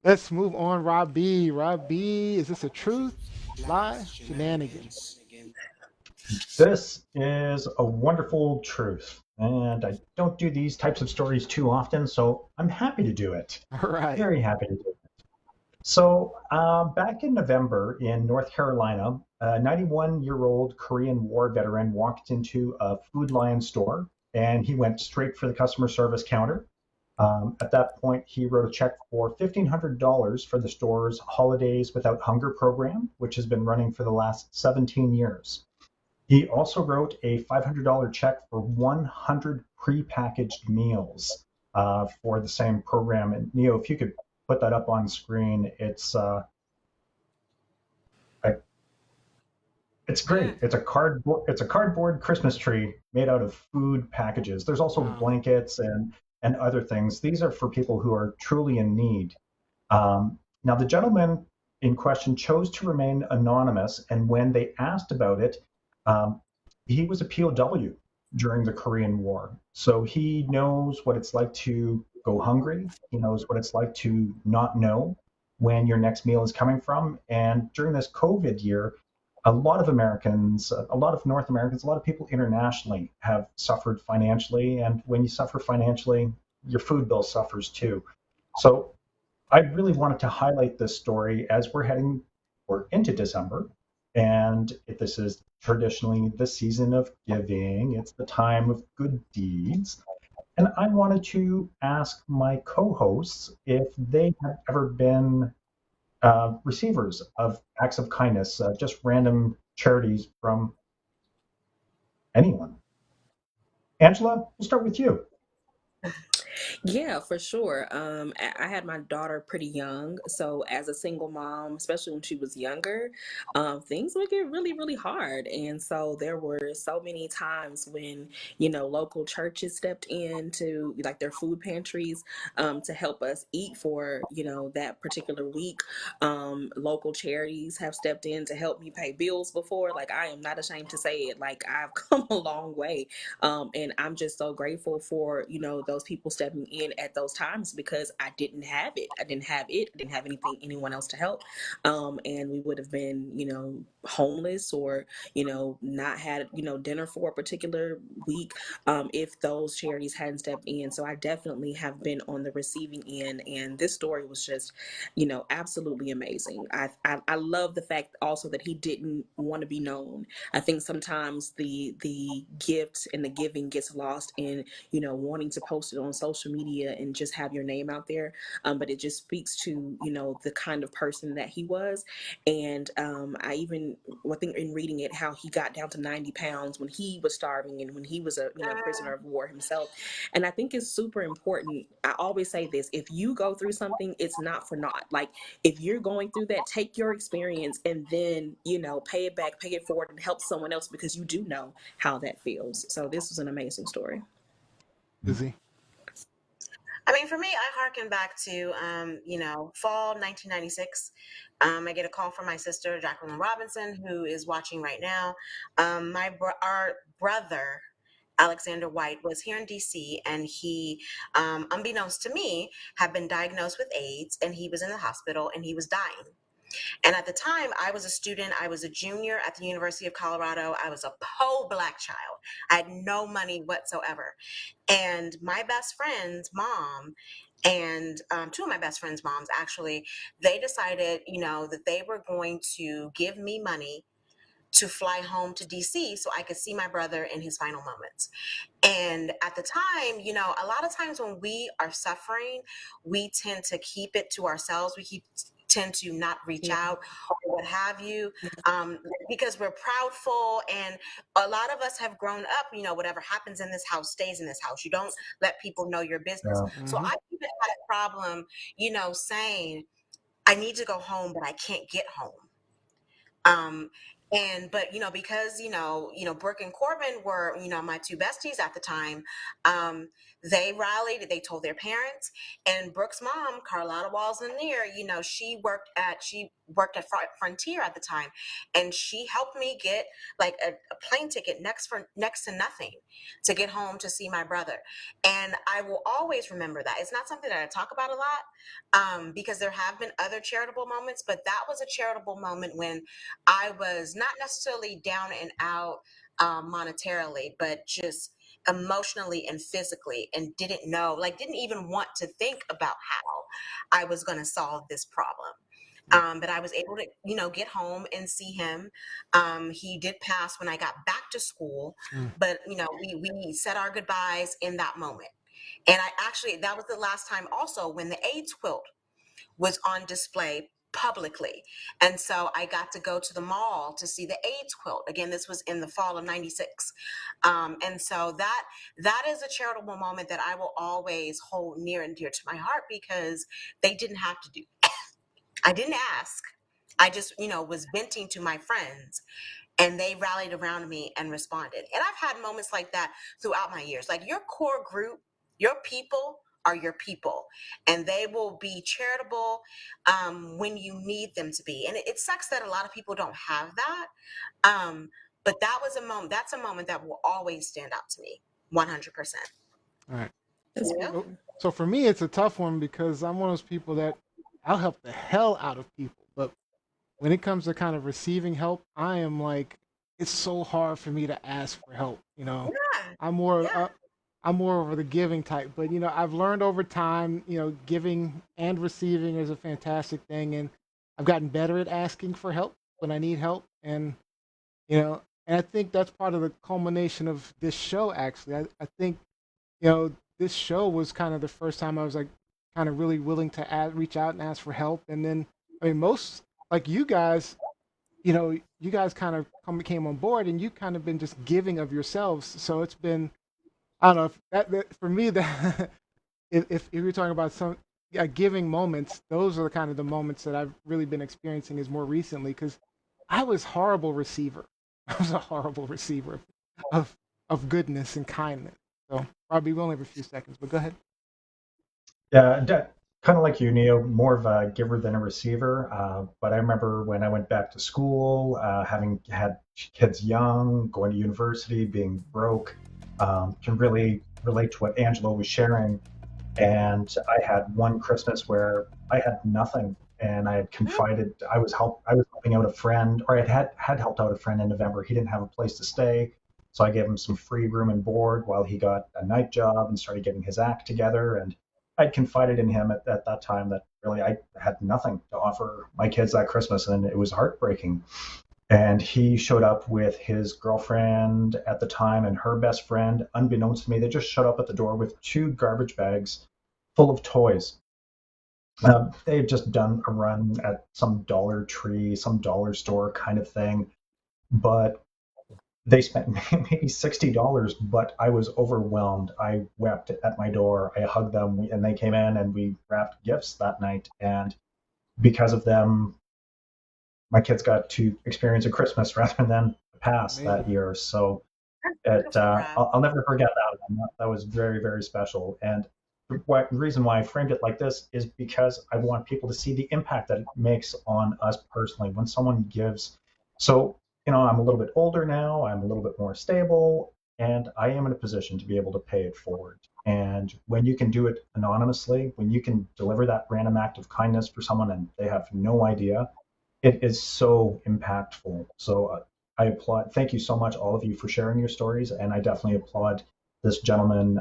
Let's move on. Rob B. Rob B. Is this a truth, lie, shenanigans? This is a wonderful truth, and I don't do these types of stories too often, so I'm happy to do it. All right. Very happy to do it. So, back in November in North Carolina, a 91-year-old Korean War veteran walked into a Food Lion store and he went straight for the customer service counter. At that point, he wrote a check for $1,500 for the store's Holidays Without Hunger program, which has been running for the last 17 years. He also wrote a $500 check for 100 prepackaged meals for the same program. And Neo, if you could put that up on screen, I- it's Mm. great. It's a cardboard Christmas tree made out of food packages. There's also Wow. blankets and other things. These are for people who are truly in need. Now, the gentleman in question chose to remain anonymous, and when they asked about it, um, he was a POW during the Korean War. So he knows what it's like to go hungry. He knows what it's like to not know when your next meal is coming from. And during this COVID year, a lot of Americans, a lot of North Americans, a lot of people internationally have suffered financially. And when you suffer financially, your food bill suffers too. So I really wanted to highlight this story as we're into December, and this is traditionally the season of giving. It's the time of good deeds, and I wanted to ask my co-hosts if they have ever been receivers of acts of kindness, just random charities from anyone. Angela, we'll start with you. Yeah, for sure. I had my daughter pretty young, so as a single mom, especially when she was younger, things would get really, really hard. And so there were so many times when local churches stepped in to like their food pantries to help us eat for that particular week. Local charities have stepped in to help me pay bills before. Like I am not ashamed to say it. Like I've come a long way, and I'm just so grateful for, those people stepping in at those times because I didn't have it. I didn't have it. I didn't have anyone else to help. And we would have been, homeless or, not had, dinner for a particular week if those charities hadn't stepped in. So I definitely have been on the receiving end. And this story was just, absolutely amazing. I love the fact also that he didn't want to be known. I think sometimes the gift and the giving gets lost in wanting to post it on social media and just have your name out there. But it just speaks to the kind of person that he was. And I think in reading it, how he got down to 90 pounds when he was starving and when he was a prisoner of war himself. And I think it's super important. I always say this: if you go through something, it's not for naught. Like if you're going through that, take your experience and then, pay it back, pay it forward, and help someone else because you do know how that feels. So this was an amazing story. Izzy. I mean, for me, I harken back to, fall 1996. I get a call from my sister, Jacqueline Robinson, who is watching right now. Our brother, Alexander White, was here in DC, and he, unbeknownst to me, had been diagnosed with AIDS, and he was in the hospital, and he was dying. And at the time, I was a student. I was a junior at the University of Colorado. I was a poor Black child. I had no money whatsoever. And my best friend's mom and two of my best friend's moms, actually, they decided, that they were going to give me money to fly home to DC so I could see my brother in his final moments. And at the time, a lot of times when we are suffering, we tend to keep it to ourselves. Tend to not reach Yeah. out or what have you, because we're proudful. And a lot of us have grown up, whatever happens in this house stays in this house. You don't let people know your business. Yeah. So Mm-hmm. I even had a problem, saying, I need to go home, but I can't get home. Um, but because Brooke and Corbin were my two besties at the time. They rallied. They told their parents, and Brooke's mom, Carlotta Walls Lanier, she worked at Frontier at the time, and she helped me get like a plane ticket next to nothing to get home to see my brother. And I will always remember that. It's not something that I talk about a lot, because there have been other charitable moments, but that was a charitable moment when I was not necessarily down and out monetarily, but just emotionally and physically, and didn't know, like, didn't even want to think about how I was going to solve this problem. But I was able to, get home and see him. He did pass when I got back to school, Mm. but we said our goodbyes in that moment. And that was the last time also when the AIDS quilt was on display publicly. And so I got to go to the mall to see the AIDS quilt. Again, this was in the fall of 96. And so that is a charitable moment that I will always hold near and dear to my heart, because they didn't have to do. I didn't ask. I just, was venting to my friends, and they rallied around me and responded. And I've had moments like that throughout my years. Like, your core group, your people are your people, and they will be charitable when you need them to be. And it sucks that a lot of people don't have that. But that was a moment. That's a moment that will always stand out to me, 100%. All right. That's Yeah. So, beautiful. so for me, it's a tough one because I'm one of those people that I'll help the hell out of people, but when it comes to kind of receiving help, I am like, it's so hard for me to ask for help. Yeah. I'm more, Yeah. I'm more of the giving type. But I've learned over time, giving and receiving is a fantastic thing, and I've gotten better at asking for help when I need help, and I think that's part of the culmination of this show. Actually, I think this show was kind of the first time I was like kind of really willing to reach out and ask for help. And then, I mean, most like you guys kind of came on board and you kind of been just giving of yourselves. So it's been, I don't know if that for me, that if you're talking about some giving moments, those are the kind of the moments that I've really been experiencing is more recently, because I was horrible receiver. I was a horrible receiver of of goodness and kindness. So probably we only have a few seconds, but go ahead. Yeah, kind of like you, Neo, more of a giver than a receiver. But I remember when I went back to school, having had kids young, going to university, being broke, can really relate to what Angela was sharing. And I had one Christmas where I had nothing, and I had confided. I was helping out a friend, or I had helped out a friend in November. He didn't have a place to stay, so I gave him some free room and board while he got a night job and started getting his act together. And I'd confided in him at that time that really I had nothing to offer my kids that Christmas, and it was heartbreaking. And he showed up with his girlfriend at the time and her best friend. Unbeknownst to me, they just showed up at the door with two garbage bags full of toys. They had just done a run at some Dollar Tree, some dollar store kind of thing, but they spent maybe $60, but I was overwhelmed. I wept at my door. I hugged them, and they came in and we wrapped gifts that night. And because of them, my kids got to experience a Christmas rather than a pass that Amazing. year. So That's beautiful, Rob. I'll never forget that one. That was very, very special. And the reason why I framed it like this is because I want people to see the impact that it makes on us personally when someone gives. So, I'm a little bit older now, I'm a little bit more stable, and I am in a position to be able to pay it forward. And when you can do it anonymously, when you can deliver that random act of kindness for someone and they have no idea, it is so impactful. So I applaud. Thank you so much, all of you, for sharing your stories, and I definitely applaud this gentleman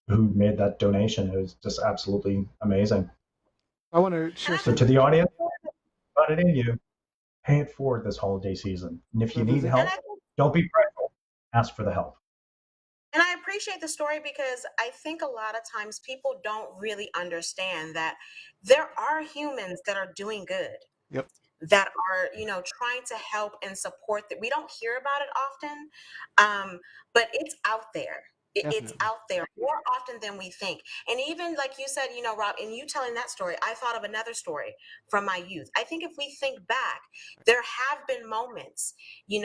who made that donation. It was just absolutely amazing. I want to And share I So some. to the audience, got it in you. Pay it forward this holiday season, and if So you does need it? and I help, don't be prideful. Ask for the help. And I appreciate the story, because I think a lot of times people don't really understand that there are humans that are doing good, Yep, that are, trying to help and support. That we don't hear about it often, but it's out there. It's definitely. out there more often than we think. And even like you said, Rob, and you telling that story, I thought of another story from my youth. I think if we think back, there have been moments, in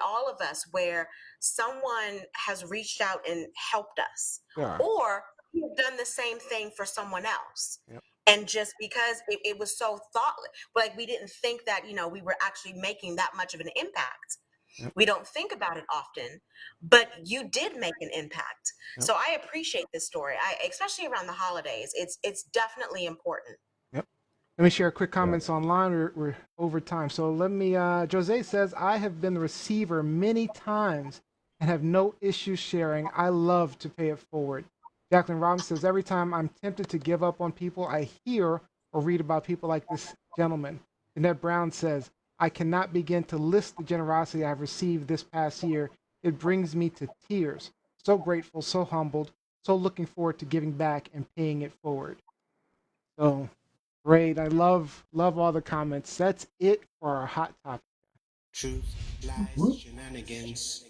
all of us where someone has reached out and helped us, There are. or we've done the same thing for someone else. Yep. And just because it was so thoughtless, like we didn't think that, we were actually making that much of an impact. Yep. We don't think about it often, but you did make an impact. Yep. So I appreciate this story. Especially around the holidays, it's definitely important. Yep. Let me share quick Yeah. comments online. We're over time. So let me, Jose says, I have been the receiver many times and have no issue sharing. I love to pay it forward. Jacqueline Robbins says, every time I'm tempted to give up on people, I hear or read about people like this gentleman. Annette Brown says, I cannot begin to list the generosity I've received this past year. It brings me to tears. So grateful, so humbled, so looking forward to giving back and paying it forward. So great. I love all the comments. That's it for our hot topic. Truth, lies, Whoop. shenanigans.